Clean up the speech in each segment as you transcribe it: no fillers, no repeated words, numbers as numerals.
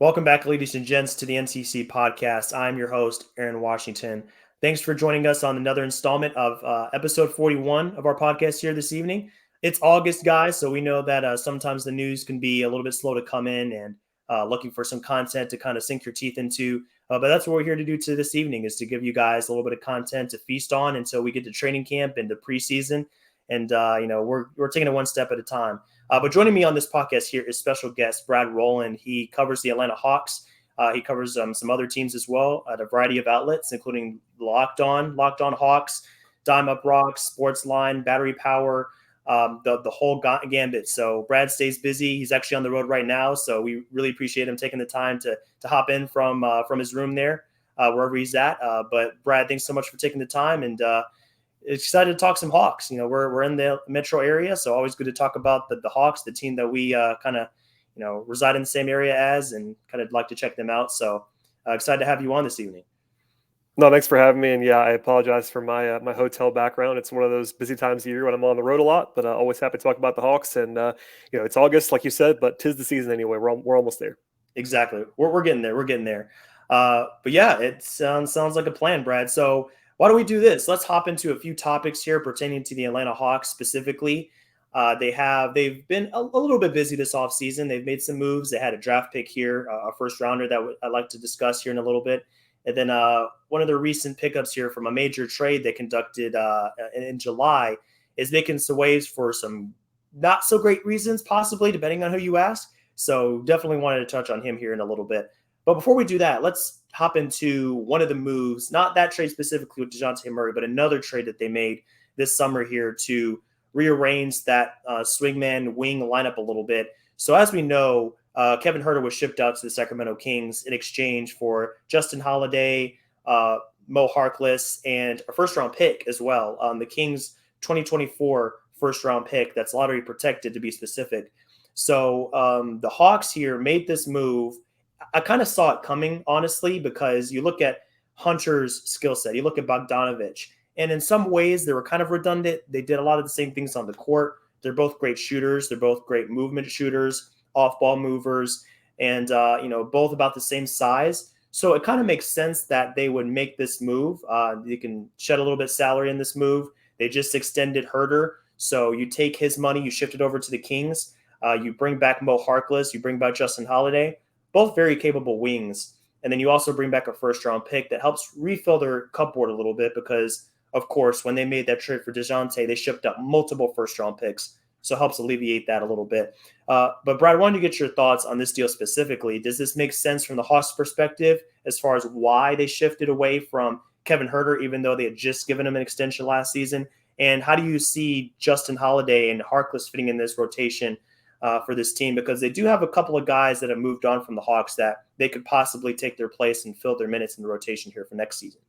Welcome back, ladies and gents, to the NTC podcast. I'm your host, Aaron Washington. Thanks for joining us on another installment of episode 41 of our podcast here this evening. It's August, guys, so we know that sometimes the news can be a little bit slow to come in and looking for some content to kind of sink your teeth into. But that's what we're here to do this evening is to give you guys a little bit of content to feast on until we get to training camp and the preseason. And, we're taking it one step at a time. But joining me on this podcast here is special guest Brad Rowland. He covers the Atlanta Hawks. He covers some other teams as well at a variety of outlets, including Locked On Hawks, Dime Up Rocks, Sportsline, Battery Power, the whole gambit. So Brad stays busy. He's actually on the road right now, so we really appreciate him taking the time to hop in from his room there, wherever he's at. But Brad, thanks so much for taking the time, and excited to talk some Hawks. We're in the metro area, so always good to talk about the Hawks, the team that we kind of reside in the same area as, and kind of like to check them out. So excited to have you on this evening. No, thanks for having me. And yeah, I apologize for my hotel background. It's one of those busy times of year when I'm on the road a lot, but always happy to talk about the Hawks. And it's August, like you said, but 'tis the season anyway. We're almost there. Exactly, we're getting there. We're getting there. But yeah, it sounds like a plan, Brad. So why don't we do this? Let's hop into a few topics here pertaining to the Atlanta Hawks specifically. They've been a little bit busy this offseason. They've made some moves. They had a draft pick here, a first rounder that I'd like to discuss here in a little bit. And then one of the recent pickups here from a major trade they conducted in July is making some waves for some not so great reasons, possibly, depending on who you ask. So definitely wanted to touch on him here in a little bit. But before we do that, let's hop into one of the moves, not that trade specifically with Dejounte Murray, but another trade that they made this summer here to rearrange that swingman wing lineup a little bit. So as we know, Kevin Huerter was shipped out to the Sacramento Kings in exchange for Justin Holiday, Mo Harkless, and a first-round pick as well. The Kings' 2024 first-round pick that's lottery protected, to be specific. So the Hawks here made this move. I kind of saw it coming, honestly, because you look at Hunter's skill set, you look at Bogdanovich, and in some ways they were kind of redundant. They did a lot of the same things on the court. They're both great shooters. They're both great movement shooters, off-ball movers, and both about the same size. So it kind of makes sense that they would make this move. You can shed a little bit of salary in this move. They just extended Huerter, so you take his money, you shift it over to the Kings. You bring back Mo Harkless, you bring back Justin Holiday. Both very capable wings. And then you also bring back a first-round pick that helps refill their cupboard a little bit because, of course, when they made that trade for Dejounte, they shipped up multiple first-round picks. So it helps alleviate that a little bit. But, Brad, I wanted to get your thoughts on this deal specifically. Does this make sense from the Hawks' perspective as far as why they shifted away from Kevin Huerter, even though they had just given him an extension last season? And how do you see Justin Holiday and Harkless fitting in this rotation for this team, because they do have a couple of guys that have moved on from the Hawks that they could possibly take their place and fill their minutes in the rotation here for next season?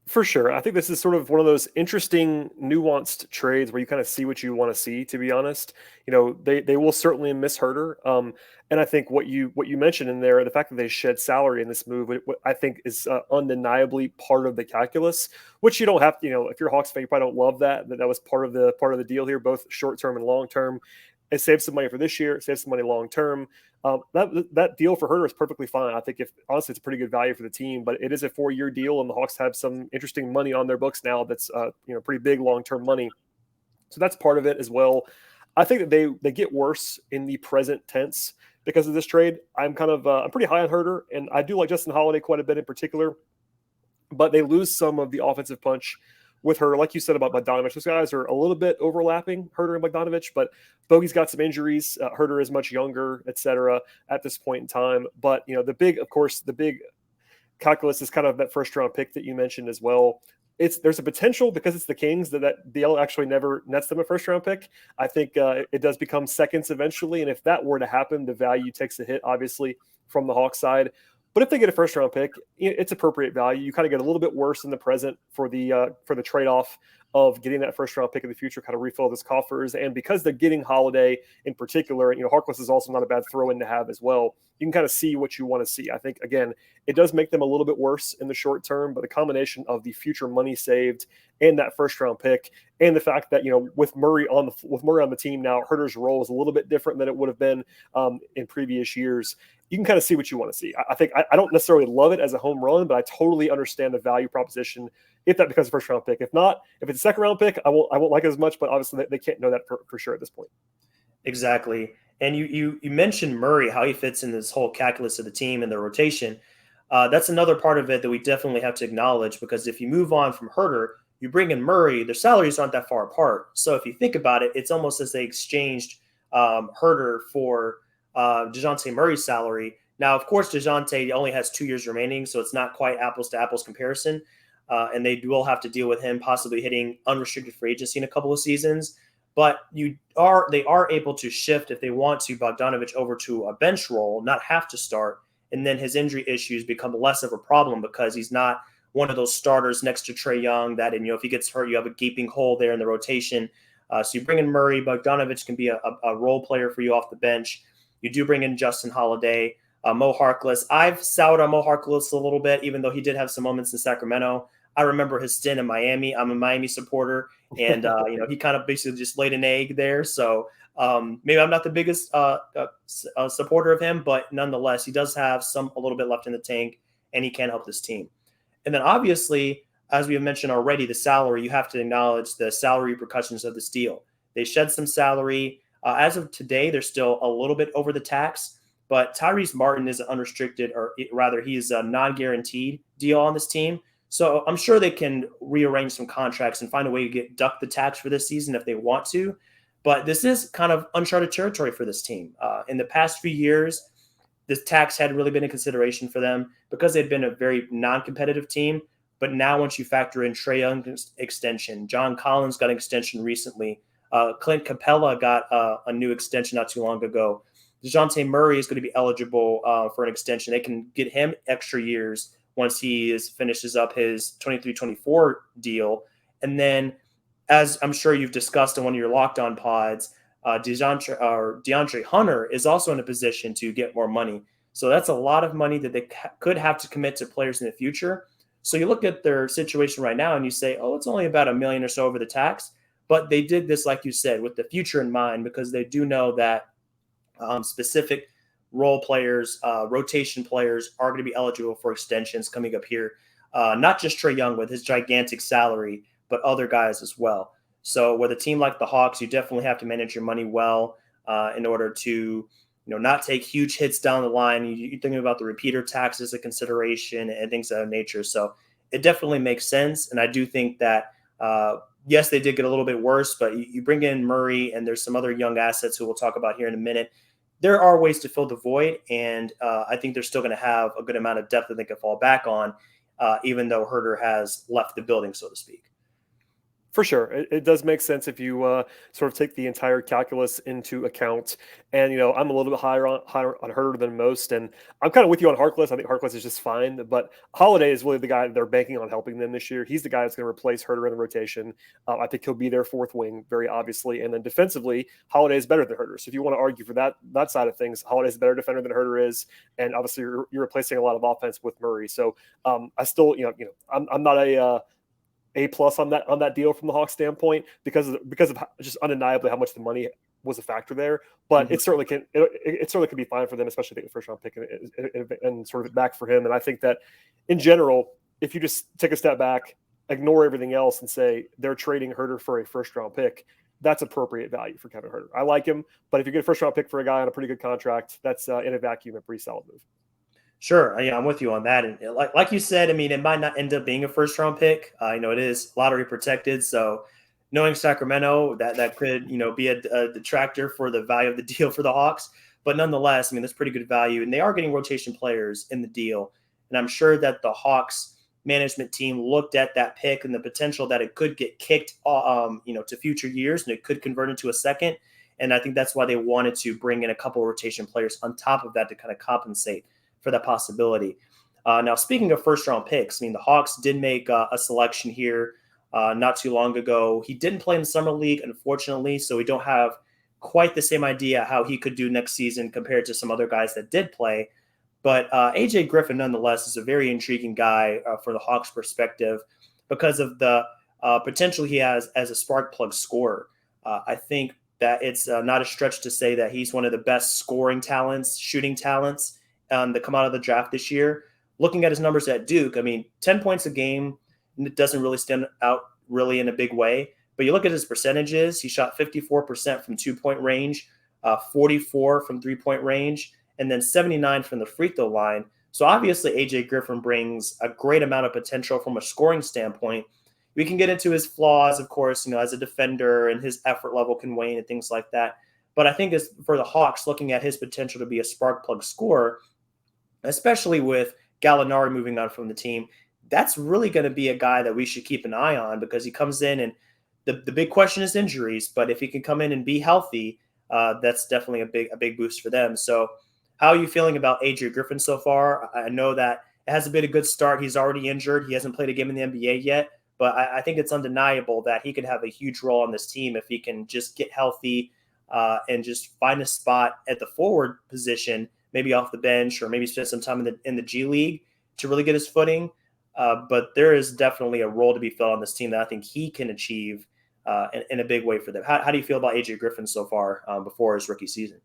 For sure. I think this is sort of one of those interesting, nuanced trades where you kind of see what you want to see, to be honest. They will certainly miss Huerter. And I think what you mentioned in there, the fact that they shed salary in this move, I think is undeniably part of the calculus, which you don't have to, if you're a Hawks fan, you probably don't love that was part of the deal here, both short-term and long-term. It saves some money for this year. It saves some money long term. That deal for Huerter is perfectly fine. I think honestly, it's a pretty good value for the team. But it is a 4-year deal, and the Hawks have some interesting money on their books now. That's pretty big long term money. So that's part of it as well. I think that they get worse in the present tense because of this trade. I'm pretty high on Huerter, and I do like Justin Holiday quite a bit in particular. But they lose some of the offensive punch with her, like you said about Bogdanovich. Those guys are a little bit overlapping, Huerter and Bogdanovich, but Bogey's got some injuries. Huerter is much younger, et cetera, at this point in time. But, the big calculus is kind of that first-round pick that you mentioned as well. There's a potential, because it's the Kings, that deal actually never nets them a first-round pick. I think it does become seconds eventually, and if that were to happen, the value takes a hit, obviously, from the Hawks side. But if they get a first-round pick, it's appropriate value. You kind of get a little bit worse in the present for the trade-off of getting that first-round pick in the future, kind of refill those coffers. And because they're getting Holiday in particular, Harkless is also not a bad throw-in to have as well. You can kind of see what you want to see. I think, again, it does make them a little bit worse in the short term, but the combination of the future money saved and that first round pick, and the fact that with Murray on the team now, Herter's role is a little bit different than it would have been in previous years. You can kind of see what you want to see. I think I don't necessarily love it as a home run, but I totally understand the value proposition if that becomes a first round pick. If not, if it's a second round pick, I won't like it as much. But obviously, they can't know that for sure at this point. Exactly. And you mentioned Murray, how he fits in this whole calculus of the team and the rotation. That's another part of it that we definitely have to acknowledge, because if you move on from Herter, you bring in Murray, their salaries aren't that far apart. So if you think about it, it's almost as they exchanged Herter for Dejounte Murray's salary. Now, of course, Dejounte only has 2 years remaining, so it's not quite apples to apples comparison. And they will have to deal with him possibly hitting unrestricted free agency in a couple of seasons. But they are able to shift, if they want to, Bogdanovich over to a bench role, not have to start. And then his injury issues become less of a problem because he's not one of those starters next to Trae Young that, and if he gets hurt, you have a gaping hole there in the rotation. So you bring in Murray. Bogdanovich can be a role player for you off the bench. You do bring in Justin Holiday, Mo Harkless. I've soured on Mo Harkless a little bit, even though he did have some moments in Sacramento. I remember his stint in Miami. I'm a Miami supporter, and he kind of basically just laid an egg there. So maybe I'm not the biggest supporter of him, but nonetheless, he does have a little bit left in the tank, and he can help this team. And then obviously, as we have mentioned already, the salary, you have to acknowledge the salary repercussions of this deal. They shed some salary. As of today, they're still a little bit over the tax, but Tyrese Martin is an unrestricted, or rather, he's a non-guaranteed deal on this team. So I'm sure they can rearrange some contracts and find a way to duck the tax for this season if they want to. But this is kind of uncharted territory for this team. In the past few years, this tax hadn't really been a consideration for them because they've been a very non-competitive team. But now once you factor in Trae Young's extension, John Collins got an extension recently. Clint Capella got a new extension not too long ago. Dejounte Murray is going to be eligible for an extension. They can get him extra years once he finishes up his 23-24 deal. And then, as I'm sure you've discussed in one of your Locked On pods, DeAndre Hunter is also in a position to get more money. So that's a lot of money that they could have to commit to players in the future. So you look at their situation right now and you say, oh, it's only about $1 million or so over the tax. But they did this, like you said, with the future in mind, because they do know that specific role players, rotation players are going to be eligible for extensions coming up here. Not just Trae Young with his gigantic salary, but other guys as well. So with a team like the Hawks, you definitely have to manage your money well in order to not take huge hits down the line. You're thinking about the repeater tax as a consideration and things of that nature. So it definitely makes sense. And I do think that, yes, they did get a little bit worse, but you bring in Murray and there's some other young assets who we'll talk about here in a minute. There are ways to fill the void, and I think they're still going to have a good amount of depth that they can fall back on, even though Herter has left the building, so to speak. For sure. It does make sense if you sort of take the entire calculus into account. And, I'm a little bit higher on Herter than most. And I'm kind of with you on Harkless. I think Harkless is just fine. But Holiday is really the guy that they're banking on helping them this year. He's the guy that's going to replace Herter in the rotation. I think he'll be their fourth wing, very obviously. And then defensively, Holiday is better than Herter. So if you want to argue for that side of things, Holiday is a better defender than Herter is. And obviously, you're replacing a lot of offense with Murray. So I still, I'm not A+ on that deal from the Hawks standpoint because of just undeniably how much the money was a factor there. But it certainly can be fine for them, especially taking the first round pick and sort of back for him. And I think that in general, if you just take a step back, ignore everything else, and say they're trading Herter for a first round pick, that's appropriate value for Kevin Herter. I like him, but if you get a first round pick for a guy on a pretty good contract, that's in a vacuum a pretty solid move. Sure. Yeah, I'm with you on that. And like you said, I mean, it might not end up being a first round pick. It is lottery protected. So knowing Sacramento, that could, be a detractor for the value of the deal for the Hawks. But nonetheless, I mean, that's pretty good value. And they are getting rotation players in the deal. And I'm sure that the Hawks management team looked at that pick and the potential that it could get kicked, to future years, and it could convert into a second. And I think that's why they wanted to bring in a couple of rotation players on top of that to kind of compensate for that possibility. Now, speaking of first-round picks, I mean, the Hawks did make a selection here not too long ago. He didn't play in Summer League, unfortunately, so we don't have quite the same idea how he could do next season compared to some other guys that did play. But Aj Griffin, nonetheless, is a very intriguing guy for the Hawks' perspective because of the potential he has as a spark plug scorer. I think that it's not a stretch to say that he's one of the best scoring talents, shooting talents that come out of the draft this year. Looking at his numbers at Duke, I mean, 10 points a game doesn't really stand out really in a big way. But you look at his percentages, he shot 54% from 2-point range, 44 from 3-point range, and then 79 from the free throw line. So obviously, Aj Griffin brings a great amount of potential from a scoring standpoint. We can get into his flaws, of course, as a defender, and his effort level can wane and things like that. But I think as for the Hawks, looking at his potential to be a spark plug scorer, especially with Gallinari moving on from the team, that's really going to be a guy that we should keep an eye on, because he comes in and the big question is injuries. But if he can come in and be healthy, that's definitely a big boost for them. So how are you feeling about Aj Griffin so far? I know that it has been a good start. He's already injured. He hasn't played a game in the NBA yet. But I think it's undeniable that he could have a huge role on this team if he can just get healthy and just find a spot at the forward position, maybe off the bench, or maybe spend some time in the G League to really get his footing. But there is definitely a role to be filled on this team that I think he can achieve in a big way for them. How do you feel about Aj Griffin so far before his rookie season?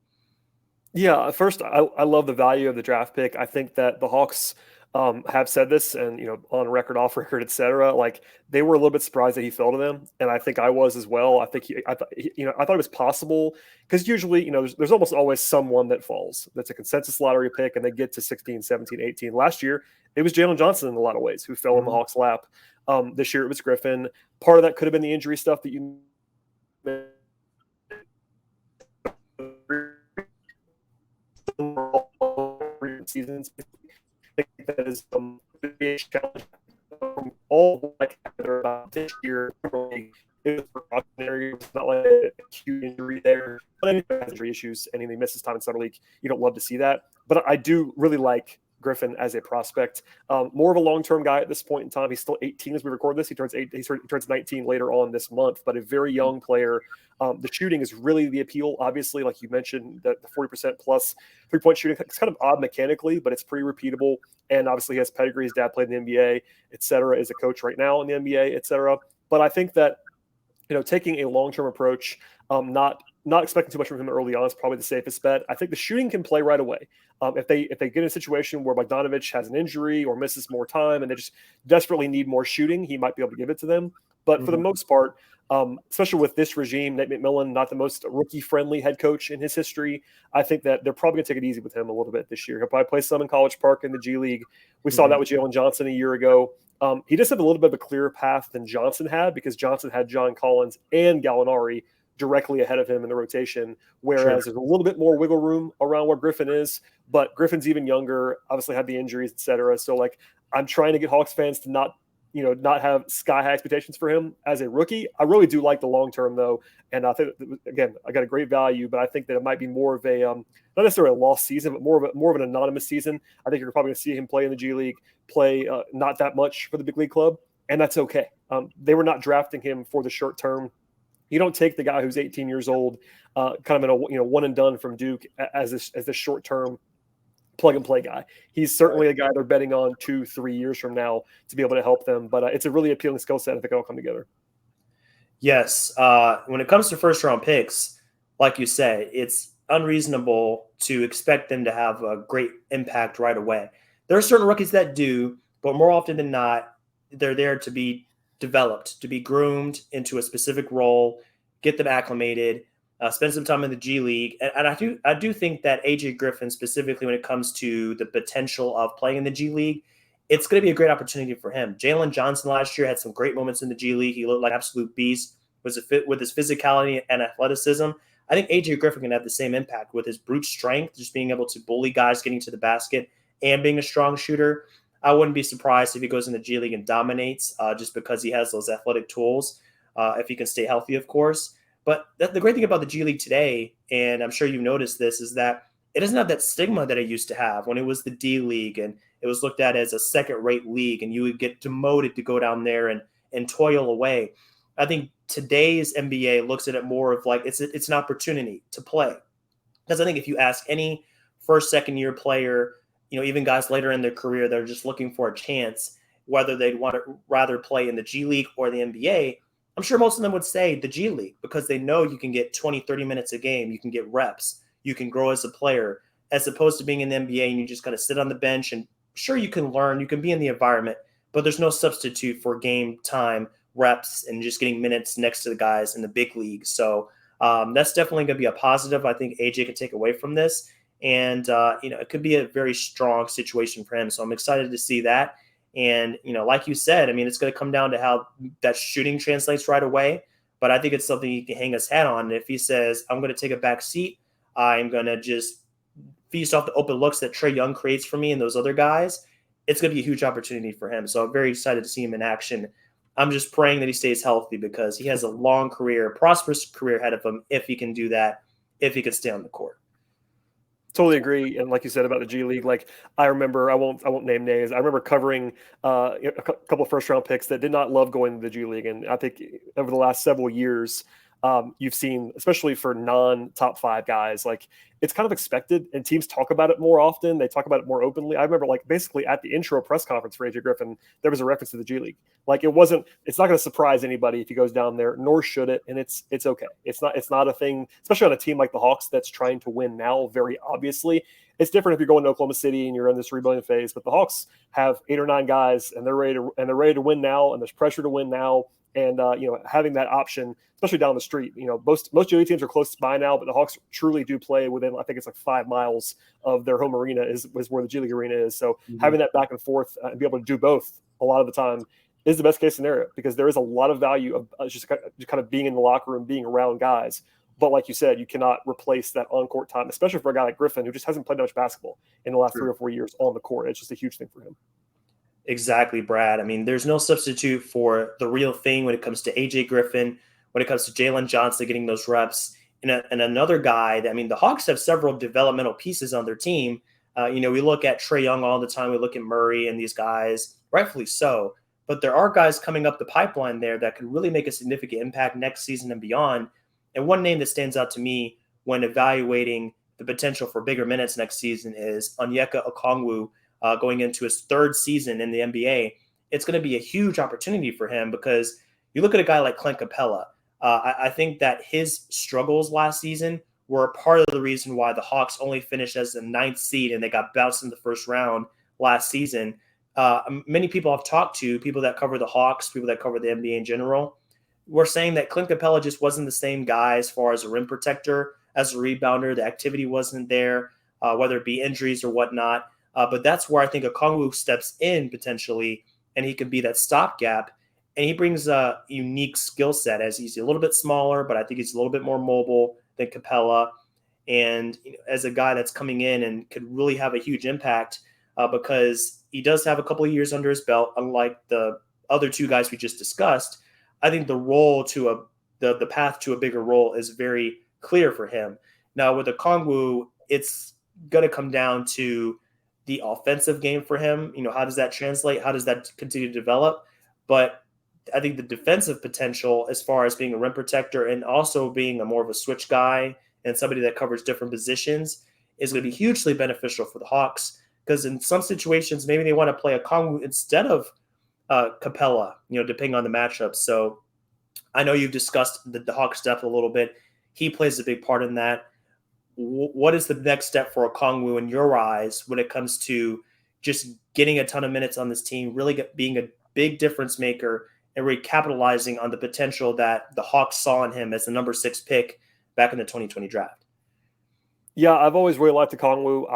Yeah, first, I love the value of the draft pick. I think that the Hawks have said this, and on record, off record, etc. Like, they were a little bit surprised that he fell to them, and I think I was as well. I think I thought it was possible, because usually there's almost always someone that falls that's a consensus lottery pick, and they get to 16, 17, 18. Last year it was Jalen Johnson in a lot of ways who fell in the Hawks' lap. This year it was Griffin. Part of that could have been the injury stuff that you seasons. I think that is a big challenge from all about this year. It was precautionary. It's not like a acute injury there, but any injury issues, and he misses time in summer league. You don't love to see that, but I do really like Griffin as a prospect. More of a long-term guy at this point in time. He's still 18 as we record this. He turns 19 later on this month, but a very young player. The shooting is really the appeal. Obviously, like you mentioned, the 40% plus three-point shooting. It's kind of odd mechanically, but it's pretty repeatable. And obviously, he has pedigree. His dad played in the NBA, et cetera, is a coach right now in the NBA, et cetera. But I think that taking a long-term approach, not expecting too much from him early on is probably the safest bet. I think the shooting can play right away. If they get in a situation where Bogdanovich has an injury or misses more time and they just desperately need more shooting, he might be able to give it to them. But for the most part, especially with this regime, Nate McMillan, not the most rookie-friendly head coach in his history, I think that they're probably going to take it easy with him a little bit this year. He'll probably play some in College Park in the G League. We saw that with Jalen Johnson a year ago. He just had a little bit of a clearer path than Johnson had, because Johnson had John Collins and Gallinari directly ahead of him in the rotation, whereas there's a little bit more wiggle room around where Griffin is, but Griffin's even younger, obviously had the injuries, et cetera. So I'm trying to get Hawks fans to not have sky high expectations for him as a rookie. I really do like the long term though, and I think again I got a great value, but I think that it might be more of a not necessarily a lost season, but more of an anonymous season. I think you're probably going to see him play in the G League, play not that much for the big league club, and that's okay. They were not drafting him for the short term. You don't take the guy who's 18 years old, kind of in a one and done from Duke as the short term plug and play guy. He's certainly a guy they're betting on 2-3 years from now to be able to help them. But it's a really appealing skill set. I think it'll come together. Yes. When it comes to first round picks, like you said, it's unreasonable to expect them to have a great impact right away. There are certain rookies that do, but more often than not, they're there to be developed, to be groomed into a specific role, get them acclimated, spend some time in the G League. And I do think that Aj Griffin, specifically when it comes to the potential of playing in the G League, it's going to be a great opportunity for him. Jalen Johnson last year had some great moments in the G League. He looked like an absolute beast, was a fit with his physicality and athleticism. I think Aj Griffin can have the same impact with his brute strength, just being able to bully guys getting to the basket and being a strong shooter. I wouldn't be surprised if he goes in the G League and dominates just because he has those athletic tools, if he can stay healthy, of course. But the great thing about the G League today, and I'm sure you've noticed this, is that it doesn't have that stigma that it used to have when it was the D League and it was looked at as a second-rate league and you would get demoted to go down there and toil away. I think today's NBA looks at it more of like it's an opportunity to play. Because I think if you ask any first, second-year player, even guys later in their career that are just looking for a chance, whether they'd want to rather play in the G League or the NBA, I'm sure most of them would say the G League because they know you can get 20, 30 minutes a game. You can get reps. You can grow as a player as opposed to being in the NBA and you just kind of sit on the bench and sure you can learn, you can be in the environment, but there's no substitute for game time, reps, and just getting minutes next to the guys in the big league. So that's definitely going to be a positive I think AJ can take away from this. And, it could be a very strong situation for him. So I'm excited to see that. And, like you said, I mean, it's going to come down to how that shooting translates right away. But I think it's something he can hang his hat on. And if he says, I'm going to take a back seat, I'm going to just feast off the open looks that Trae Young creates for me and those other guys, it's going to be a huge opportunity for him. So I'm very excited to see him in action. I'm just praying that he stays healthy because he has a long career, prosperous career ahead of him if he can do that, if he can stay on the court. Totally agree, and like you said about the G League, like I remember, I won't name names. I remember covering a couple of first round picks that did not love going to the G League, and I think over the last several years, you've seen, especially for non-top 5 guys, like it's kind of expected, and teams talk about it more often. They talk about it more openly. I remember, like basically at the intro press conference for Aj Griffin, there was a reference to the G League. Like it's not going to surprise anybody if he goes down there, nor should it, and it's okay. It's not a thing, especially on a team like the Hawks that's trying to win now. Very obviously, it's different if you're going to Oklahoma City and you're in this rebuilding phase. But the Hawks have 8 or 9 guys, and they're ready to win now, and there's pressure to win now. And having that option, especially down the street, most G League teams are close by now, but the Hawks truly do play within, I think it's like 5 miles of their home arena is where the G League arena is. So having that back and forth and be able to do both a lot of the time is the best case scenario, because there is a lot of value of just kind of being in the locker room, being around guys. But like you said, you cannot replace that on-court time, especially for a guy like Griffin, who just hasn't played much basketball in the last 3 or 4 years on the court. It's just a huge thing for him. Exactly, Brad. I mean, there's no substitute for the real thing when it comes to AJ Griffin, when it comes to Jalen Johnson getting those reps, and another guy that, I mean, the Hawks have several developmental pieces on their team. We look at Trae Young all the time. We look at Murray and these guys, rightfully so. But there are guys coming up the pipeline there that could really make a significant impact next season and beyond. And one name that stands out to me when evaluating the potential for bigger minutes next season is Onyeka Okongwu. Going into his 3rd season in the NBA, it's going to be a huge opportunity for him because you look at a guy like Clint Capella. I think that his struggles last season were part of the reason why the Hawks only finished as the 9th seed and they got bounced in the first round last season. Many people I've talked to, people that cover the Hawks, people that cover the NBA in general, were saying that Clint Capella just wasn't the same guy as far as a rim protector, as a rebounder. The activity wasn't there, whether it be injuries or whatnot. But that's where I think Okongwu steps in potentially, and he could be that stopgap. And he brings a unique skill set as he's a little bit smaller, but I think he's a little bit more mobile than Capella. And as a guy that's coming in and could really have a huge impact because he does have a couple of years under his belt, unlike the other 2 guys we just discussed. I think the role to the path to a bigger role is very clear for him. Now with Okongwu, it's going to come down to the offensive game for him. How does that translate? How does that continue to develop? But I think the defensive potential, as far as being a rim protector and also being a more of a switch guy and somebody that covers different positions, is going to be hugely beneficial for the Hawks. Because in some situations, maybe they want to play a Okongwu instead of Capella, depending on the matchup. So I know you've discussed the Hawks' depth a little bit. He plays a big part in that. What is the next step for Okongwu in your eyes when it comes to just getting a ton of minutes on this team, really being a big difference maker and really capitalizing on the potential that the Hawks saw in him as the number 6 pick back in the 2020 draft? Yeah, I've always really liked Okongwu.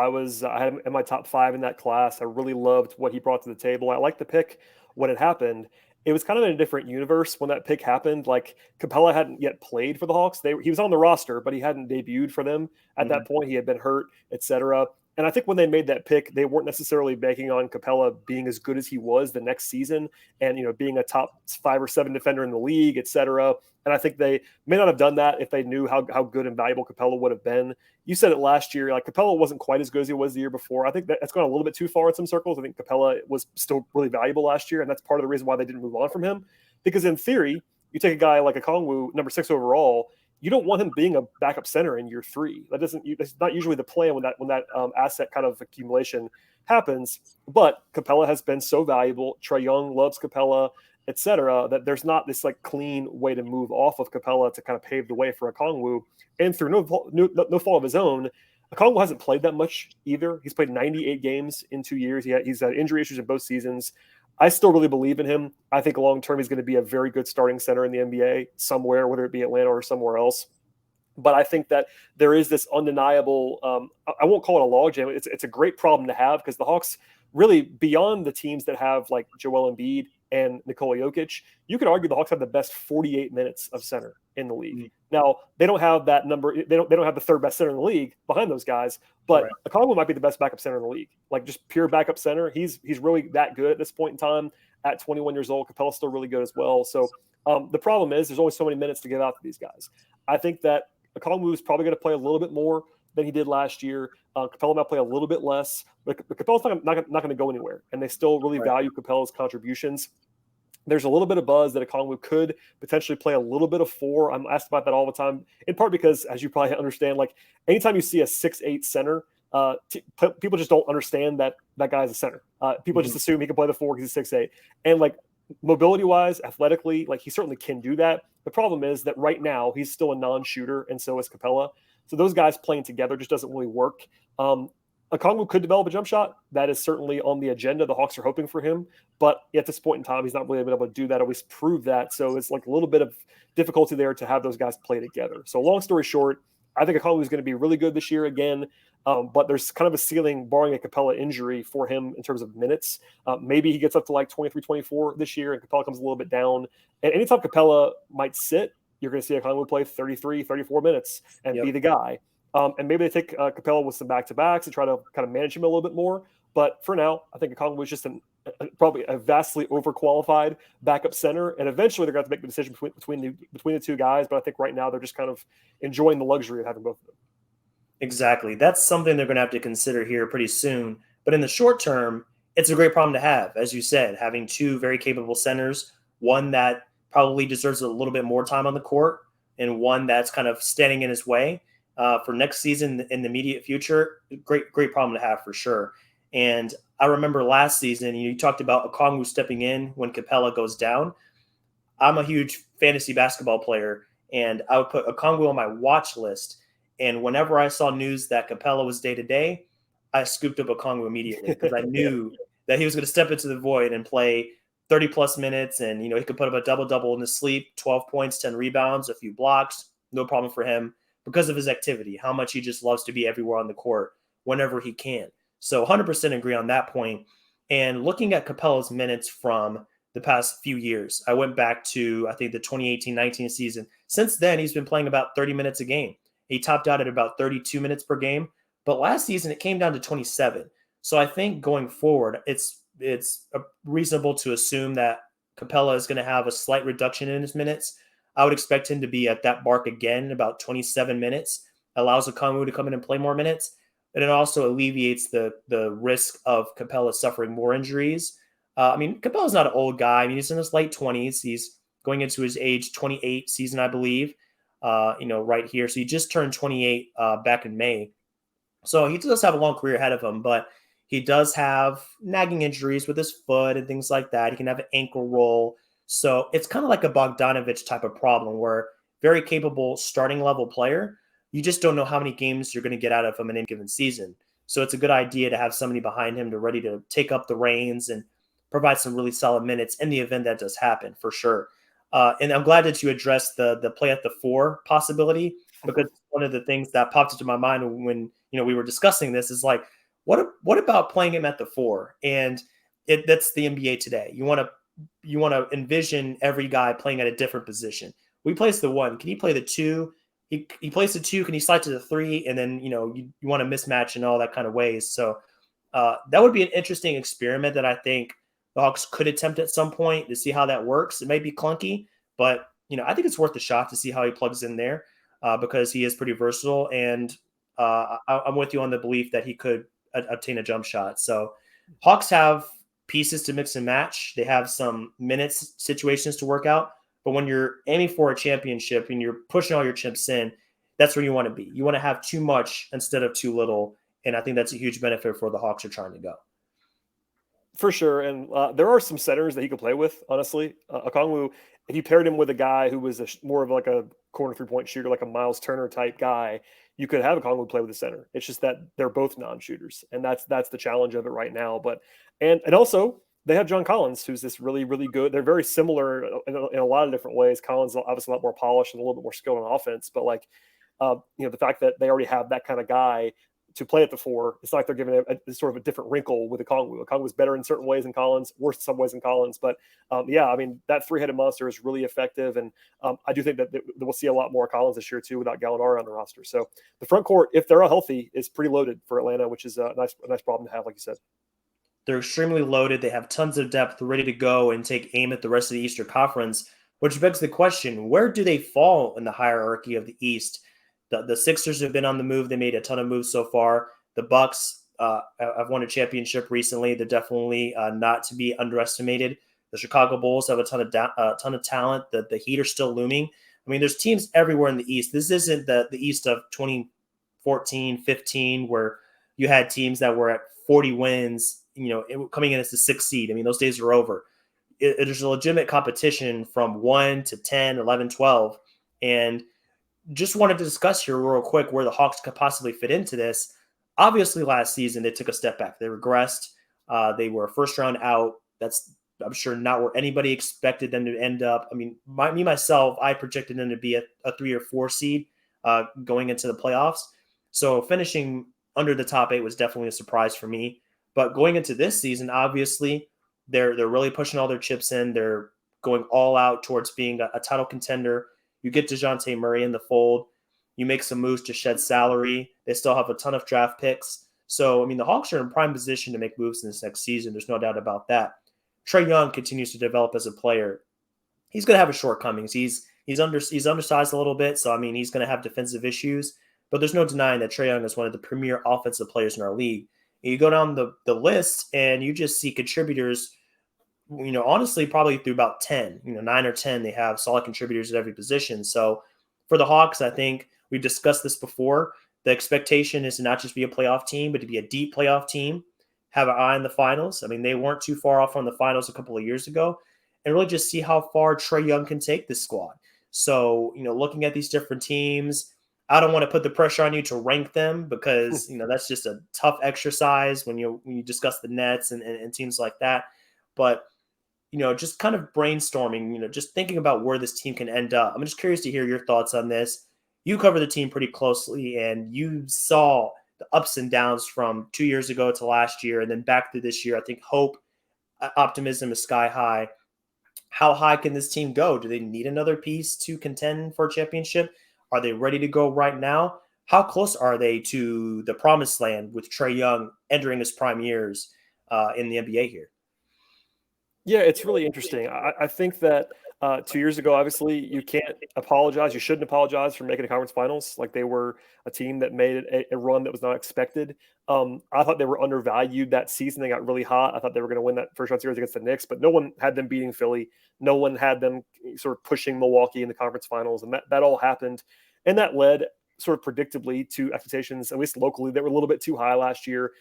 I had him in my top 5 in that class. I really loved what he brought to the table. I liked the pick when it happened. It was kind of in a different universe when that pick happened. Like Capella hadn't yet played for the Hawks. He was on the roster, but he hadn't debuted for them at that point. He had been hurt, etc. And I think when they made that pick, they weren't necessarily banking on Capella being as good as he was the next season and, being a top 5 or 7 defender in the league, etc. And I think they may not have done that if they knew how good and valuable Capella would have been. You said it last year, like Capella wasn't quite as good as he was the year before. I think that's gone a little bit too far in some circles. I think Capella was still really valuable last year, and that's part of the reason why they didn't move on from him. Because in theory, you take a guy like Okongwu, number 6 overall, you don't want him being a backup center in year 3. That's not usually the plan when that asset kind of accumulation happens. But Capella has been so valuable. Trae Young loves Capella, etc. That there's not this like clean way to move off of Capella to kind of pave the way for Okongwu. And through no fault of his own, Okongwu hasn't played that much either. He's played 98 games in 2 years. He's had injury issues in both seasons. I still really believe in him. I think long term he's going to be a very good starting center in the NBA somewhere, whether it be Atlanta or somewhere else. But I think that there is this undeniable, I won't call it a logjam. It's a great problem to have because the Hawks really, beyond the teams that have like Joel Embiid and Nikola Jokic, you could argue the Hawks have the best 48 minutes of center in the league. Mm-hmm. Now, they don't have that number. They don't have the third best center in the league behind those guys, but right. Okongwu might be the best backup center in the league. Like just pure backup center. He's really that good at this point in time at 21 years old. Capella's still really good as well. So the problem is there's only so many minutes to give out to these guys. I think that Okongwu is probably going to play a little bit more than he did last year. Capella might play a little bit less, but Capella's not going to go anywhere, and they still really value Capella's contributions. There's a little bit of buzz that Okongwu could potentially play a little bit of 4. I'm asked about that all the time, in part because, as you probably understand, like anytime you see a 6'8" center, people just don't understand that guy's a center. People just assume he can play the 4 because he's 6'8", and like mobility-wise, athletically, like he certainly can do that. The problem is that right now he's still a non-shooter, and so is Capella. So those guys playing together just doesn't really work. Okongwu could develop a jump shot. That is certainly on the agenda. The Hawks are hoping for him. But at this point in time, he's not really been able to do that, at least prove that. So it's like a little bit of difficulty there to have those guys play together. So long story short, I think Okongwu is going to be really good this year again. But there's kind of a ceiling, barring a Capella injury, for him in terms of minutes. Maybe he gets up to like 23, 24 this year, and Capella comes a little bit down. And anytime Capella might sit, you're going to see Okongwu play 33, 34 minutes and be the guy. And maybe they take Capella with some back-to-backs and try to kind of manage him a little bit more. But for now, I think Okongwu is just probably a vastly overqualified backup center. And eventually they're going to have to make the decision between the two guys. But I think right now they're just kind of enjoying the luxury of having both of them. Exactly. That's something they're going to have to consider here pretty soon. But in the short term, it's a great problem to have. As you said, having two very capable centers, one that probably deserves a little bit more time on the court and one that's kind of standing in his way. For next season in the immediate future, great problem to have for sure. And I remember last season, you talked about Okongwu stepping in when Capella goes down. I'm a huge fantasy basketball player, and I would put Okongwu on my watch list. And whenever I saw news that Capella was day-to-day, I scooped up Okongwu immediately because I knew that he was going to step into the void and play 30-plus minutes. And, he could put up a double-double in his sleep, 12 points, 10 rebounds, a few blocks. No problem for him. Because of his activity, how much he just loves to be everywhere on the court whenever he can. So 100% agree on that point. And looking at Capella's minutes from the past few years, I went back to, I think, the 2018-19 season. Since then, he's been playing about 30 minutes a game. He topped out at about 32 minutes per game. But last season, it came down to 27. So I think going forward, it's reasonable to assume that Capella is going to have a slight reduction in his minutes. I would expect him to be at that mark again, about 27 minutes, allows Okongwu to come in and play more minutes. And it also alleviates the risk of Capella suffering more injuries. Capella's not an old guy. He's in his late 20s. He's going into his age 28 season, I believe, right here. So he just turned 28 back in May. So he does have a long career ahead of him, but he does have nagging injuries with his foot and things like that. He can have an ankle roll. So it's kind of like a Bogdanovich type of problem where very capable starting level player, you just don't know how many games you're going to get out of him in any given season. So it's a good idea to have somebody behind him ready to take up the reins and provide some really solid minutes in the event that does happen for sure. And I'm glad that you addressed the play at the 4 possibility, because one of the things that popped into my mind when we were discussing this is like, what about playing him at the 4? And that's the NBA today. You want to envision every guy playing at a different position. We place the 1. Can he play the 2? He plays the 2. Can he slide to the 3? And then, you want to mismatch in all that kind of ways. So that would be an interesting experiment that I think the Hawks could attempt at some point to see how that works. It may be clunky, but, I think it's worth a shot to see how he plugs in there because he is pretty versatile. And I'm with you on the belief that he could obtain a jump shot. So Hawks have pieces to mix and match. They have some minutes situations to work out. But when you're aiming for a championship and you're pushing all your chips in, that's where you want to be. You want to have too much instead of too little. And I think that's a huge benefit for the Hawks are trying to go. For sure, and there are some centers that he could play with. Honestly, Okongwu, if you paired him with a guy who was more of like a corner 3-point shooter, like a Miles Turner type guy, you could have Okongwu play with the center. It's just that they're both non-shooters, and that's the challenge of it right now. But and also they have John Collins, who's this really really good. They're very similar in a lot of different ways. Collins is obviously a lot more polished and a little bit more skilled on offense, but like the fact that they already have that kind of guy to play at the 4, it's not like they're giving a sort of a different wrinkle with Okongwu. Okongwu's better in certain ways than Collins, worse in some ways than Collins. But I mean, that 3-headed monster is really effective. And I do think that we'll see a lot more Collins this year too without Gallinari on the roster. So the front court, if they're all healthy, is pretty loaded for Atlanta, which is a nice problem to have, like you said. They're extremely loaded. They have tons of depth ready to go and take aim at the rest of the Eastern Conference, which begs the question, where do they fall in the hierarchy of the East? The Sixers have been on the move. They made a ton of moves so far. The Bucks have won a championship recently. They're definitely not to be underestimated. The Chicago Bulls have a ton of talent. The Heat are still looming. I mean, there's teams everywhere in the East. This isn't the East of 2014, 15, where you had teams that were at 40 wins, coming in as the 6th seed. I mean, those days are over. It is a legitimate competition from 1 to 10, 11, 12. And just wanted to discuss here real quick where the Hawks could possibly fit into this. Obviously, last season, they took a step back. They regressed. They were first round out. That's, I'm sure, not where anybody expected them to end up. I mean, myself, I projected them to be a 3 or 4 seed going into the playoffs. So finishing under the top 8 was definitely a surprise for me. But going into this season, obviously, they're really pushing all their chips in. They're going all out towards being a title contender. You get Dejounte Murray in the fold. You make some moves to shed salary. They still have a ton of draft picks. So, I mean, the Hawks are in prime position to make moves in this next season. There's no doubt about that. Trae Young continues to develop as a player. He's going to have his shortcomings. He's undersized a little bit, so, I mean, he's going to have defensive issues. But there's no denying that Trae Young is one of the premier offensive players in our league. And you go down the list, and you just see contributors, honestly, probably through about 10, 9 or 10, they have solid contributors at every position. So for the Hawks, I think we've discussed this before. The expectation is to not just be a playoff team, but to be a deep playoff team, have an eye on the finals. I mean, they weren't too far off from the finals a couple of years ago, and really just see how far Trae Young can take this squad. So, looking at these different teams, I don't want to put the pressure on you to rank them because, that's just a tough exercise when you discuss the Nets and teams like that. But just kind of brainstorming, just thinking about where this team can end up. I'm just curious to hear your thoughts on this. You cover the team pretty closely, and you saw the ups and downs from 2 years ago to last year and then back to this year. I think hope, optimism is sky high. How high can this team go? Do they need another piece to contend for a championship? Are they ready to go right now? How close are they to the promised land with Trae Young entering his prime years in the NBA here? Yeah, it's really interesting. I think that 2 years ago, obviously, you can't apologize. You shouldn't apologize for making a conference finals. Like, they were a team that made a run that was not expected. I thought they were undervalued that season. They got really hot. I thought they were going to win that first round series against the Knicks, but no one had them beating Philly. No one had them sort of pushing Milwaukee in the conference finals, and that all happened. And that led sort of predictably to expectations, at least locally, that were a little bit too high last year.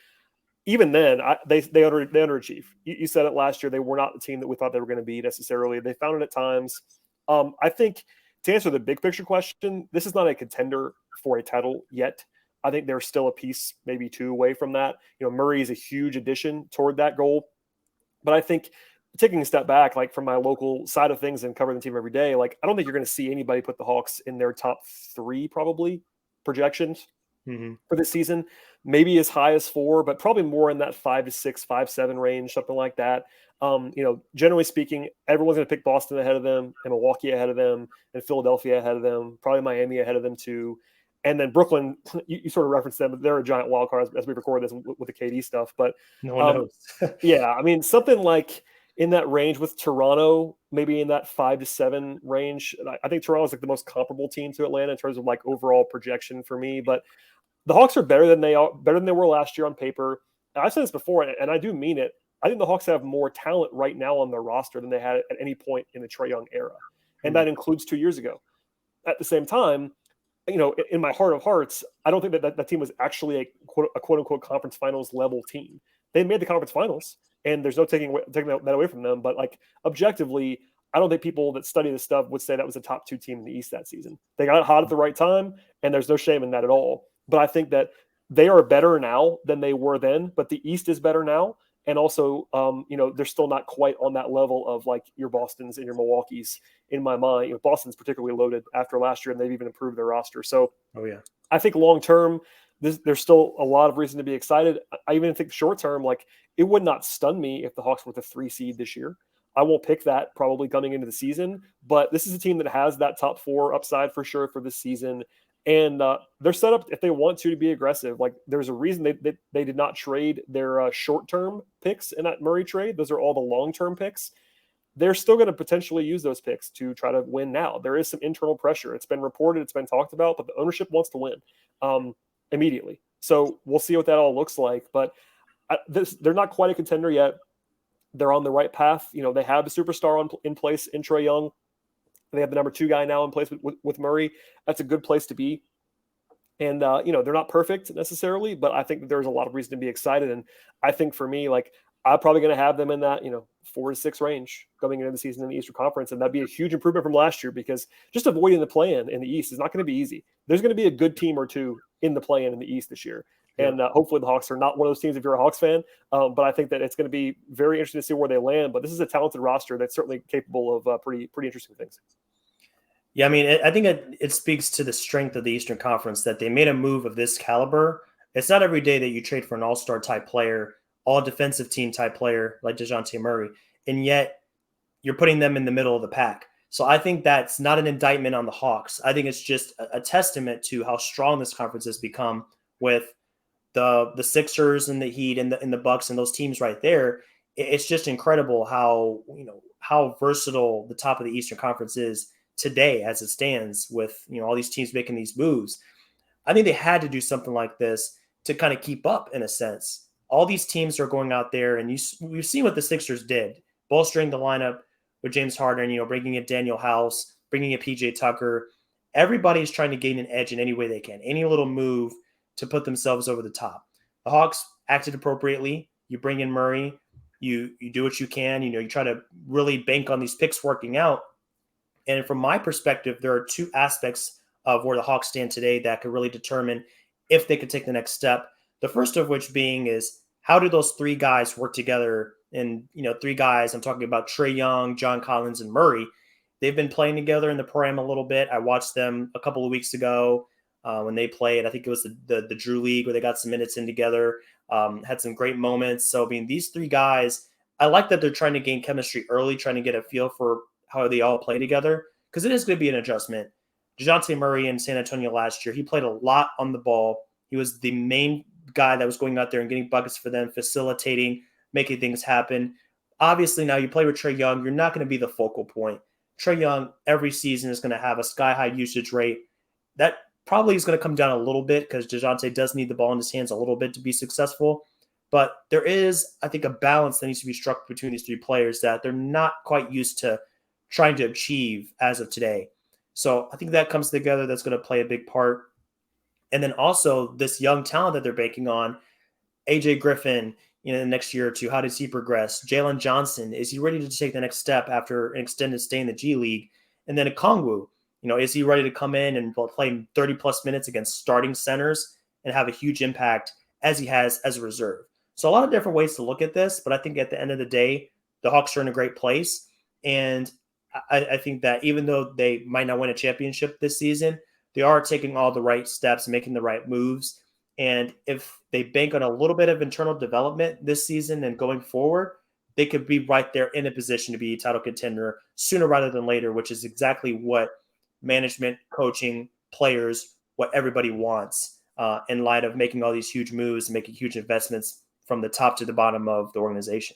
Even then, they underachieved. You said it last year. They were not the team that we thought they were going to be necessarily. They found it at times. I think to answer the big picture question, this is not a contender for a title yet. I think they're still a piece, maybe 2 away from that. Murray is a huge addition toward that goal. But I think taking a step back, like from my local side of things and covering the team every day, like I don't think you're going to see anybody put the Hawks in their top 3 probably projections for this season. Maybe as high as 4, but probably more in that 5 to 6, 5, 7 range, something like that. Generally speaking, everyone's going to pick Boston ahead of them, and Milwaukee ahead of them, and Philadelphia ahead of them, probably Miami ahead of them too. And then Brooklyn, you sort of referenced them, but they're a giant wild card as we record this with the KD stuff. But no one knows. Yeah, I mean, something like in that range with Toronto, maybe in that 5 to 7 range. I think Toronto is like the most comparable team to Atlanta in terms of like overall projection for me. But the Hawks are better than they were last year on paper. And I've said this before, and I do mean it. I think the Hawks have more talent right now on their roster than they had at any point in the Trae Young era. and that includes 2 years ago. At the same time, in my heart of hearts, I don't think that team was actually a quote unquote conference finals level team. They made the conference finals, and there's no taking that away from them. But like objectively, I don't think people that study this stuff would say that was a top 2 team in the East that season. They got hot at the right time, and there's no shame in that at all. But I think that they are better now than they were then, but the East is better now. And also, they're still not quite on that level of like your Bostons and your Milwaukee's in my mind. Boston's particularly loaded after last year, and they've even improved their roster. So, I think long term, there's still a lot of reason to be excited. I even think short term, like it would not stun me if the Hawks were the 3 seed this year. I won't pick that probably coming into the season, but this is a team that has that top 4 upside for sure for this season. And they're set up if they want to be aggressive. Like there's a reason they did not trade their short-term picks in that Murray trade. Those are all the long-term picks. They're still going to potentially use those picks to try to win now. There is some internal pressure. It's been reported, it's been talked about, but the ownership wants to win immediately. So we'll see what that all looks like. But they're not quite a contender yet. They're on the right path. They have the superstar in place in Trae Young. They have the number 2 guy now in place with Murray. That's a good place to be. And, they're not perfect necessarily, but I think that there's a lot of reason to be excited. And I think for me, like, I'm probably going to have them in that, 4 to 6 range going into the season in the Eastern Conference. And that'd be a huge improvement from last year because just avoiding the play-in in the East is not going to be easy. There's going to be a good team or 2 in the play-in in the East this year. And hopefully the Hawks are not one of those teams if you're a Hawks fan. But I think that it's going to be very interesting to see where they land. But this is a talented roster that's certainly capable of pretty interesting things. Yeah, I mean, I think it speaks to the strength of the Eastern Conference that they made a move of this caliber. It's not every day that you trade for an all-star type player, all-defensive team type player like Dejounte Murray, and yet you're putting them in the middle of the pack. So I think that's not an indictment on the Hawks. I think it's just a testament to how strong this conference has become with the Sixers and the Heat and the Bucks and those teams right there. It's just incredible how versatile the top of the Eastern Conference is today as it stands with all these teams making these moves. I think they had to do something like this to kind of keep up in a sense. All these teams are going out there, and we've seen what the Sixers did, bolstering the lineup with James Harden, bringing in Daniel House, bringing in PJ Tucker. Everybody's trying to gain an edge in any way they can, any little move to put themselves over the top. The Hawks acted appropriately. You bring in Murray, you do what you can. You try to really bank on these picks working out. And from my perspective, there are 2 aspects of where the Hawks stand today that could really determine if they could take the next step. The first of which being is how do those 3 guys work together? And 3 guys, I'm talking about Trae Young, John Collins, and Murray. They've been playing together in the Prem a little bit. I watched them a couple of weeks ago when they played. I think it was the Drew League where they got some minutes in together, had some great moments. So, I mean, these 3 guys, I like that they're trying to gain chemistry early, trying to get a feel for how they all play together, because it is going to be an adjustment. Dejounte Murray in San Antonio last year, he played a lot on the ball. He was the main guy that was going out there and getting buckets for them, facilitating, making things happen. Obviously, now you play with Trae Young, you're not going to be the focal point. Trae Young every season is going to have a sky-high usage rate. That probably is going to come down a little bit because Dejounte does need the ball in his hands a little bit to be successful. But there is, I think, a balance that needs to be struck between these 3 players that they're not quite used to trying to achieve as of today. So I think that comes together. That's going to play a big part. And then also this young talent that they're banking on, Aj Griffin, the next year or 2, how does he progress? Jalen Johnson, is he ready to take the next step after an extended stay in the G League? And then Okongwu, is he ready to come in and play 30 plus minutes against starting centers and have a huge impact as he has as a reserve? So a lot of different ways to look at this, but I think at the end of the day, the Hawks are in a great place. And I think that even though they might not win a championship this season, they are taking all the right steps, making the right moves. And if they bank on a little bit of internal development this season and going forward, they could be right there in a position to be a title contender sooner rather than later, which is exactly what management, coaching, players, what everybody wants in light of making all these huge moves and making huge investments from the top to the bottom of the organization.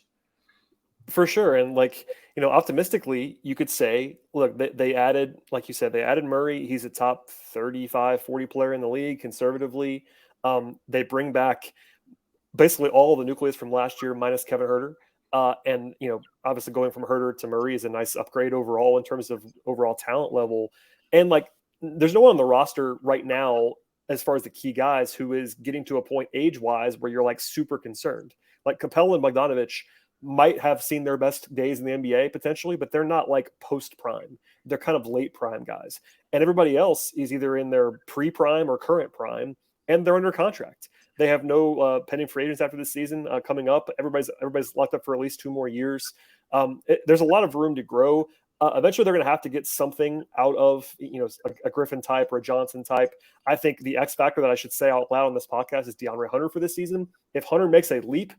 For sure. And optimistically, you could say, look, they added, like you said, they added Murray. He's a top 35, 40 player in the league conservatively. They bring back basically all of the nucleus from last year minus Kevin Huerter. And, obviously going from Herter to Murray is a nice upgrade overall in terms of overall talent level. And like, there's no one on the roster right now, as far as the key guys, who is getting to a point age-wise where you're like super concerned. Like Capella and Bogdanovich might have seen their best days in the NBA potentially, but they're not like post-prime. They're kind of late prime guys. And everybody else is either in their pre-prime or current prime, and they're under contract. They have no pending free agents after this season coming up. Everybody's locked up for at least 2 more years. There's a lot of room to grow. Eventually, they're going to have to get something out of a Griffin type or a Johnson type. I think the X factor that I should say out loud on this podcast is DeAndre Hunter for this season. If Hunter makes a leap,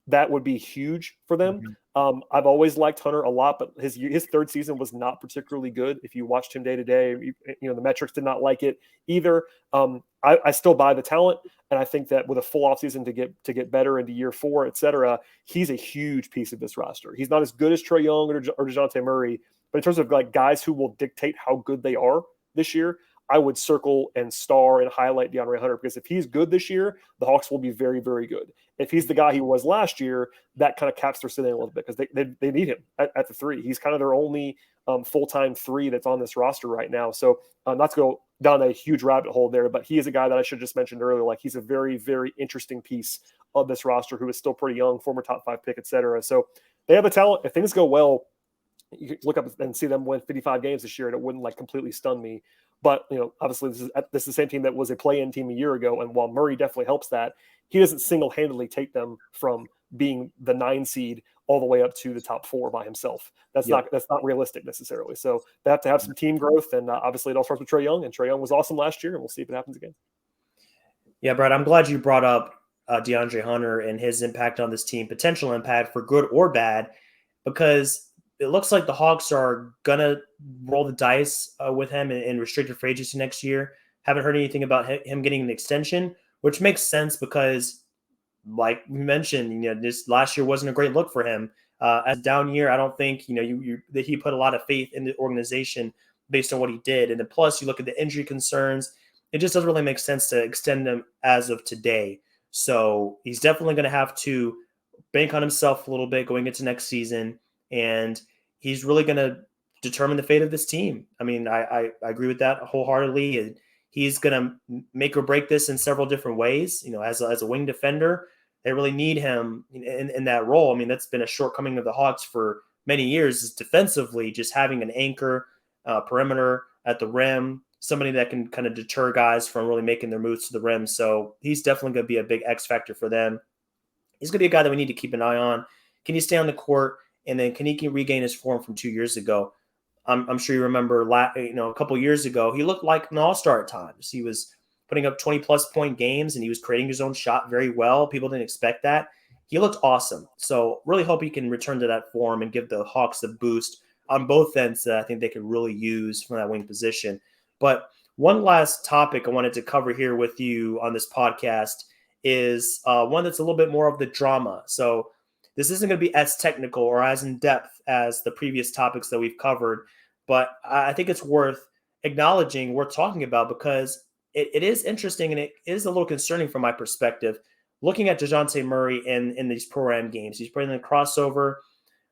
that would be huge for them. Mm-hmm. I've always liked Hunter a lot, but his third season was not particularly good. If you watched him day to day, the metrics did not like it either. I still buy the talent, and I think that with a full offseason to get better into year 4, et cetera, he's a huge piece of this roster. He's not as good as Trae Young or Dejounte Murray, but in terms of like guys who will dictate how good they are this year, I would circle and star and highlight DeAndre Hunter, because if he's good this year, the Hawks will be very, very good. If he's the guy he was last year, that kind of caps their ceiling a little bit, because they need him at the 3. He's kind of their only full-time 3 that's on this roster right now. So not to go down a huge rabbit hole there, but he is a guy that I should have just mentioned earlier. Like, he's a very, very interesting piece of this roster who is still pretty young, former top 5 pick, et cetera. So they have a talent. If things go well, you can look up and see them win 55 games this year, and it wouldn't like completely stun me. But, obviously this is the same team that was a play-in team a year ago. And while Murray definitely helps that, he doesn't single-handedly take them from being the 9 seed all the way up to the top 4 by himself. That's not realistic necessarily. So they have to have some team growth. And obviously it all starts with Trae Young, and Trae Young was awesome last year, and we'll see if it happens again. Yeah, Brad, I'm glad you brought up DeAndre Hunter and his impact on this team, potential impact for good or bad, because it looks like the Hawks are going to roll the dice with him in restricted free agency next year. Haven't heard anything about him getting an extension, which makes sense because, like we mentioned, this last year wasn't a great look for him. As a down year, I don't think, that he put a lot of faith in the organization based on what he did. And then plus you look at the injury concerns, it just doesn't really make sense to extend him as of today. So he's definitely going to have to bank on himself a little bit going into next season. And he's really going to determine the fate of this team. I mean, I agree with that wholeheartedly. And he's going to make or break this in several different ways. As a wing defender, they really need him in that role. I mean, that's been a shortcoming of the Hawks for many years, is defensively just having an anchor, perimeter at the rim, somebody that can kind of deter guys from really making their moves to the rim. So he's definitely going to be a big X factor for them. He's going to be a guy that we need to keep an eye on. Can he stay on the court? And then can he regain his form from 2 years ago? I'm sure you remember, a couple years ago, he looked like an all-star at times. He was putting up 20-plus point games, and he was creating his own shot very well. People didn't expect that. He looked awesome. So really hope he can return to that form and give the Hawks a boost on both ends that I think they could really use from that wing position. But one last topic I wanted to cover here with you on this podcast is one that's a little bit more of the drama. So this isn't going to be as technical or as in-depth as the previous topics that we've covered, but I think it's worth acknowledging, worth talking about, because it is interesting and it is a little concerning from my perspective. Looking at Dejounte Murray in these pro-am games, he's playing in the crossover.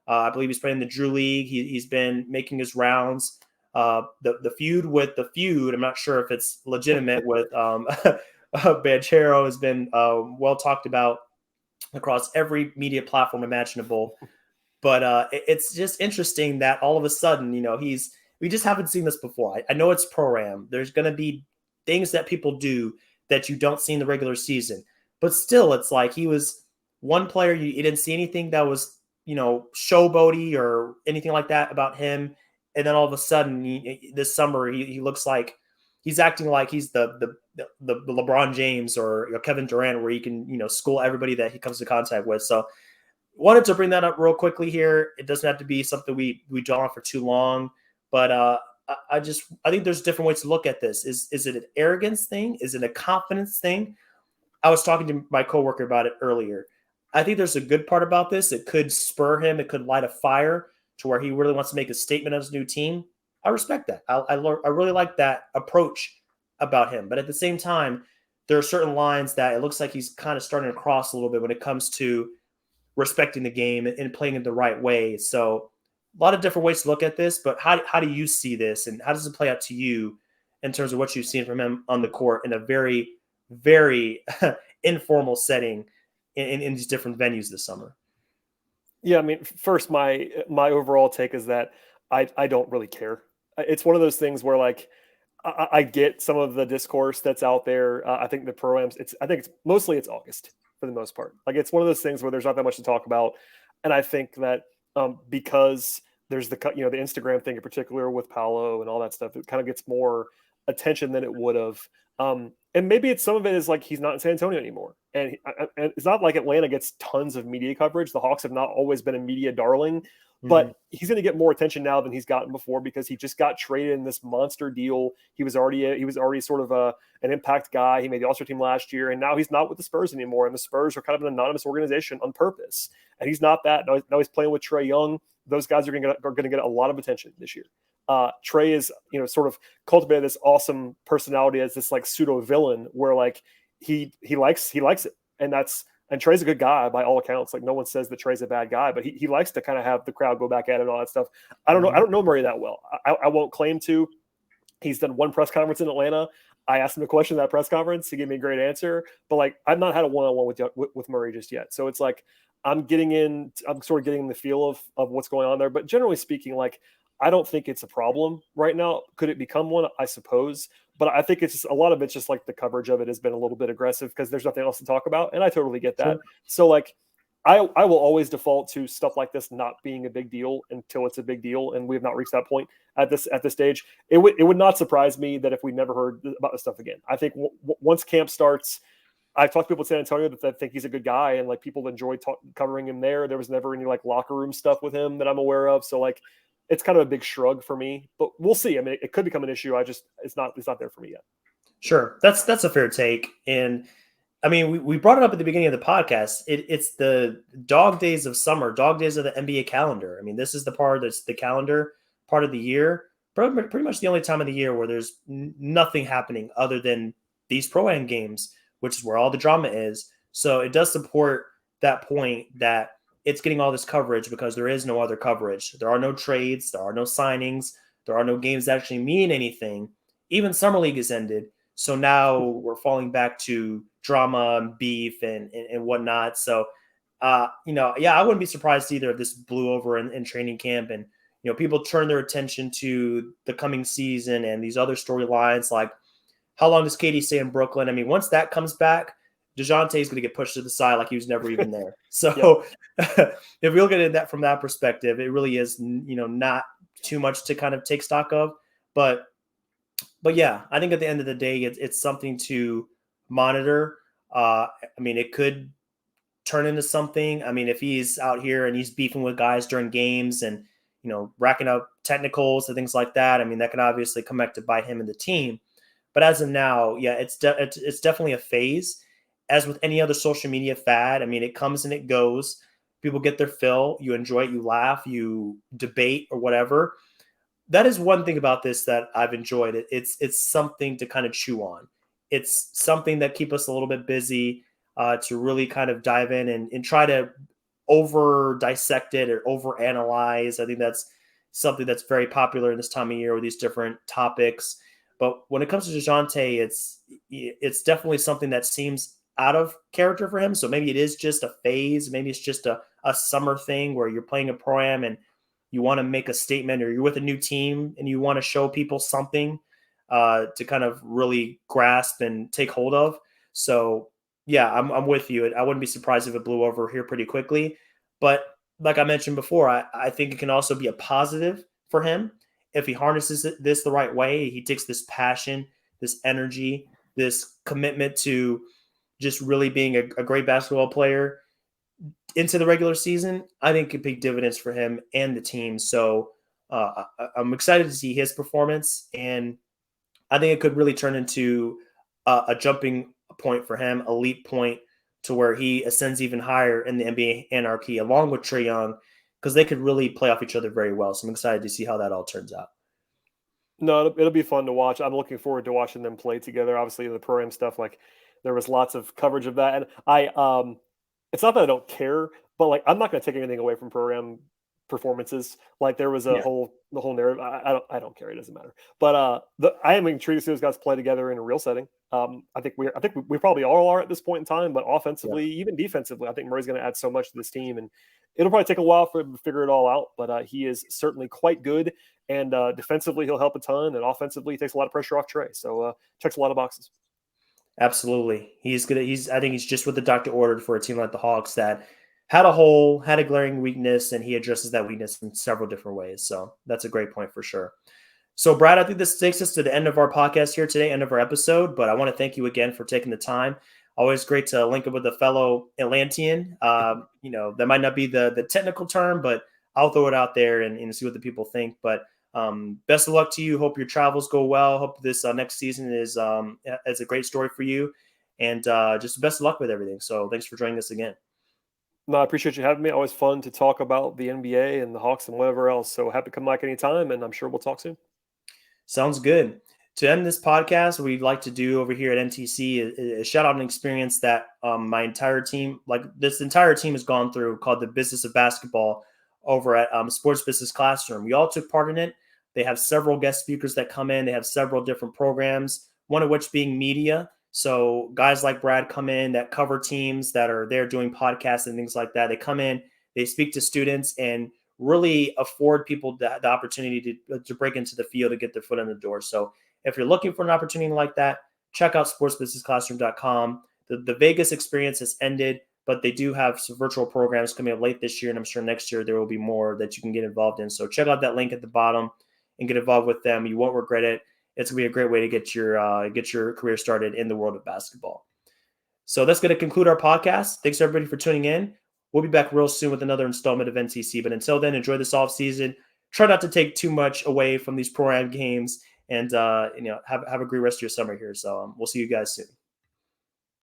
I believe he's playing in the Drew League. He's been making his rounds. The feud with the feud, I'm not sure if it's legitimate, with Banchero has been well talked about across every media platform imaginable. But it's just interesting that all of a sudden, we just haven't seen this before. I know it's pro-am. There's going to be things that people do that you don't see in the regular season. But still, it's like he was one player. You didn't see anything that was, showboaty or anything like that about him. And then all of a sudden, this summer, he looks like he's acting like he's the LeBron James or Kevin Durant, where he can, school everybody that he comes to contact with. So wanted to bring that up real quickly here. It doesn't have to be something we draw on for too long, but I think there's different ways to look at this. Is it an arrogance thing? Is it a confidence thing? I was talking to my coworker about it earlier. I think there's a good part about this. It could spur him. It could light a fire to where he really wants to make a statement of his new team. I respect that. I really like that approach about him. But at the same time, there are certain lines that it looks like he's kind of starting to cross a little bit when it comes to respecting the game and playing it the right way. So a lot of different ways to look at this, but how do you see this, and how does it play out to you in terms of what you've seen from him on the court in a very, very informal setting in these different venues this summer? Yeah, I mean, first, my overall take is that I don't really care. It's one of those things where like I get some of the discourse that's out there. I think the programs, I think it's mostly it's August for the most part. Like it's one of those things where there's not that much to talk about, and I think that because there's the the Instagram thing in particular with Paolo and all that stuff, it kind of gets more attention than it would have. And maybe it's some of it is like he's not in San Antonio anymore, and it's not like Atlanta gets tons of media coverage. The Hawks have not always been a media darling, Mm-hmm. but he's going to get more attention now than he's gotten before because he just got traded in this monster deal. He was already sort of an impact guy. He made the All-Star team last year, and now he's not with the Spurs anymore. And the Spurs are kind of an anonymous organization on purpose, and he's not that. Now he's playing with Trae Young. Those guys are going to get a lot of attention this year. Trae is sort of cultivated this awesome personality as this like pseudo villain where like he likes it, and Trae's a good guy by all accounts. Like no one says that Trae's a bad guy, but he likes to kind of have the crowd go back at him and all that stuff. I don't know Murray that well. I won't claim to. He's done one press conference in Atlanta. I asked him a question at that press conference. He gave me a great answer, but like I've not had a one-on-one with Murray just yet. So it's like I'm sort of getting the feel of what's going on there. But generally speaking, like I don't think it's a problem right now. Could it become one? I suppose. But I think it's just a lot of it's just like the coverage of it has been a little bit aggressive because there's nothing else to talk about. And I totally get that. Sure. So like I will always default to stuff like this not being a big deal until it's a big deal. And we have not reached that point at this stage. It would not surprise me that if we never heard about this stuff again. I think once camp starts, I've talked to people in San Antonio that think he's a good guy and like people enjoy covering him there. There was never any like locker room stuff with him that I'm aware of. So like, it's kind of a big shrug for me, but we'll see. I mean, it could become an issue. It's not there for me yet. Sure, that's a fair take, and I mean, we brought it up at the beginning of the podcast. It's the dog days of summer, dog days of the NBA calendar. I mean, this is the part that's the calendar part of the year, pretty much the only time of the year where there's nothing happening other than these pro-am games, which is where all the drama is. So it does support that point that it's getting all this coverage because there is no other coverage. There are no trades, there are no signings, there are no games that actually mean anything. Even summer league has ended. So now we're falling back to drama and beef and whatnot. So, I wouldn't be surprised either if this blew over in training camp and, people turn their attention to the coming season and these other storylines like how long does KD stay in Brooklyn? I mean, once that comes back, Dejounte is going to get pushed to the side like he was never even there. So if we look at it from that perspective, it really is, not too much to kind of take stock of. But yeah, I think at the end of the day, it's something to monitor. I mean, it could turn into something. I mean, if he's out here and he's beefing with guys during games and, racking up technicals and things like that, I mean, that can obviously come back to bite him and the team. But as of now, yeah, it's definitely a phase. As with any other social media fad, I mean, it comes and it goes. People get their fill. You enjoy it, you laugh, you debate or whatever. That is one thing about this that I've enjoyed. It's something to kind of chew on. It's something that keep us a little bit busy to really kind of dive in and try to over dissect it or over analyze. I think that's something that's very popular in this time of year with these different topics. But when it comes to DeJounte, it's definitely something that seems out of character for him. So maybe it is just a phase. Maybe it's just a summer thing where you're playing a pro-am and you want to make a statement, or you're with a new team and you want to show people something to kind of really grasp and take hold of. So yeah, I'm with you. I wouldn't be surprised if it blew over here pretty quickly. But like I mentioned before, I think it can also be a positive for him if he harnesses this the right way. He takes this passion, this energy, this commitment to just really being a great basketball player into the regular season. I think it could pay dividends for him and the team. So I'm excited to see his performance, and I think it could really turn into a jumping point for him, a leap point to where he ascends even higher in the NBA anarchy along with Trae Young, because they could really play off each other very well. So I'm excited to see how that all turns out. No, it'll be fun to watch. I'm looking forward to watching them play together. Obviously, the pro-am stuff, like there was lots of coverage of that, and it's not that I don't care, but like I'm not going to take anything away from program performances. Like there was Yeah. the whole narrative. I don't care. It doesn't matter. But I am intrigued to see those guys play together in a real setting. I think we probably all are at this point in time. But Yeah. offensively, even defensively, I think Murray's going to add so much to this team, and it'll probably take a while for him to figure it all out. But he is certainly quite good, and defensively he'll help a ton, and offensively he takes a lot of pressure off Trey. So checks a lot of boxes. Absolutely. He's good. I think he's just what the doctor ordered for a team like the Hawks that had a hole, had a glaring weakness, and he addresses that weakness in several different ways. So that's a great point for sure. So, Brad, I think this takes us to the end of our podcast here today, end of our episode. But I want to thank you again for taking the time. Always great to link up with a fellow Atlantean. That might not be the technical term, but I'll throw it out there and see what the people think. But best of luck to you. Hope your travels go well. Hope this next season is a great story for you. And just best of luck with everything. So thanks for joining us again. No, I appreciate you having me. Always fun to talk about the NBA and the Hawks and whatever else. So happy to come back anytime, and I'm sure we'll talk soon. Sounds good. To end this podcast, what we'd like to do over here at NTC is shout out an experience that my entire team, like this entire team, has gone through called the Business of Basketball over at Sports Business Classroom. We all took part in it. They have several guest speakers that come in. They have several different programs, one of which being media. So guys like Brad come in that cover teams that are there doing podcasts and things like that. They come in, they speak to students, and really afford people the opportunity to break into the field and get their foot in the door. So if you're looking for an opportunity like that, check out sportsbusinessclassroom.com. The Vegas experience has ended, but they do have some virtual programs coming up late this year, and I'm sure next year there will be more that you can get involved in. So check out that link at the bottom and get involved with them. You won't regret it. It's going to be a great way to get your career started in the world of basketball. So that's going to conclude our podcast. Thanks everybody for tuning in. We'll be back real soon with another installment of NTC. But until then, enjoy this off season. Try not to take too much away from these pro-am games, and have a great rest of your summer here. So we'll see you guys soon.